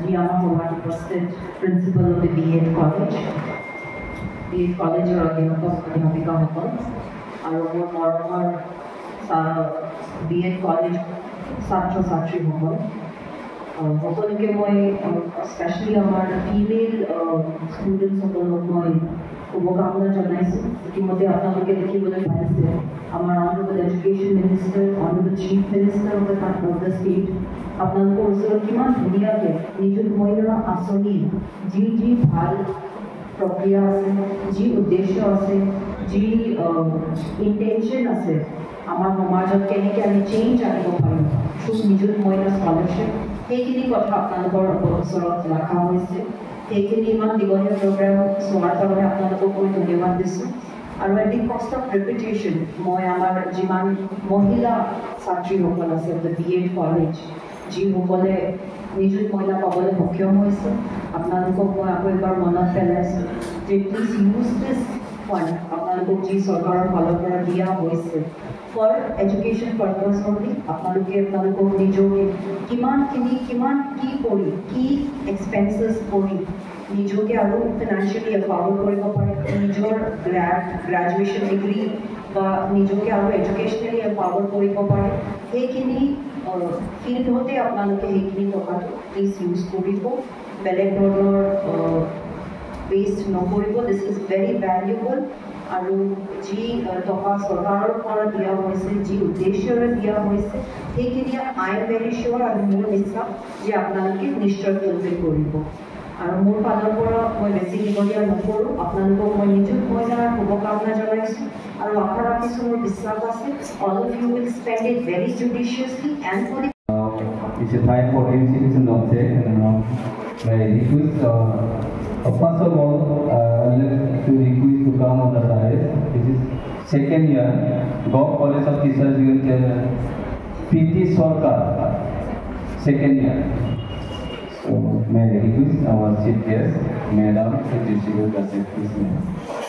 Ji Amma Howard उपस्थित Principal of the B.Ed College. B.Ed College और अध्यापिका होकर और वो नॉर्मल B.Ed College छात्र छात्री होकर সকলকে মই স্পেশালি আমার ফিমেল স্টুডেন্টস সকলক মই শুভকামনা জনাইছো ইতিমধ্যে আপোনালোকে দেখিবলৈ পাইছে আমাৰ honourable education minister honourable chief minister of the state আপোনালোকৰ ওচৰত কিমান ধুনীয়াকৈ নিযুত মহিলা আঁচনি যি যি ভাল প্ৰক্ৰিয়া আছে যি উদ্দেশ্য আছে যি ইণ্টেনশ্যন আছে আমাৰ সমাজত কেনেকৈ আমি চেঞ্জ আনিব পাৰিম থ্ৰু নিযুত মহিলা স্কলাৰশ্বিপ সেইখিনি কথা আপোনালোকৰ ওচৰত ৰখা হৈছে সেইখিনি ইমান দীঘলীয়া প্ৰগ্ৰাম চোৱাৰ কাৰণে আপোনালোকক মই ধন্যবাদ দিছোঁ আৰু at the cost of reputation মই আমাৰ যিমান মহিলা ছাত্ৰীসকল আছে B.Ed কলেজ যিসকলে নিযুত মহিলা পাবলৈ সক্ষম হৈছে আপোনালোকক মই আকৌ এবাৰ মনত পেলাইছোঁ যে প্লিজ ইউজ দিছ ফাণ্ড আপোনালোকক যি চৰকাৰৰ ফালৰ পৰা দিয়া হৈছে ফৰ এডুকেশ্যন পাৰ্পাছ অনলি আপোনালোকক নিজকে কিমান কি কৰি কি এক্সপেন্সেছ কৰি নিজকে আৰু ফিনান্সিয়েলি এম্পাৱাৰ কৰিব পাৰে নিজৰ গ্ৰেজুৱেশ্যন ডিগ্ৰী বা নিজকে আৰু এডুকেশ্যনেলি এম্পাৱাৰ কৰিব পাৰে সেইখিনি ফিল্ডতে আপোনালোকে সেইখিনি টকাটো প্লিজ ইউজ কৰিব বেলেগ ধৰণৰ ৱেষ্ট নকৰিব দিছ ইজ ভেৰি ভেলুৱেবল আৰু যি টকা চৰকাৰৰ পৰা দিয়া হৈছে যি উদ্দেশ্যৰে দিয়া হৈছে সেইখিনি আই এম ভেৰি চিয়'ৰ আৰু মোৰ বিশ্বাস যে আপোনালোকে নিশ্চয় ফুলফিল কৰিব আৰু মোৰ ফালৰ পৰা মই বেছি দীঘলীয়া নকৰোঁ আপোনালোকক মই নিযুত মহিলাৰ শুভকামনা জনাইছোঁ আৰু আশা ৰাখিছোঁ মোৰ বিশ্বাস আছে all of you will spend it very judiciously and for It's a time for him citizen of the first of all, I'd like to request to come on the dais. This is second year, Gov College of Teachers PT Sarkar, second year. So, may I request our chief guest, Madam, to distribute the certificate.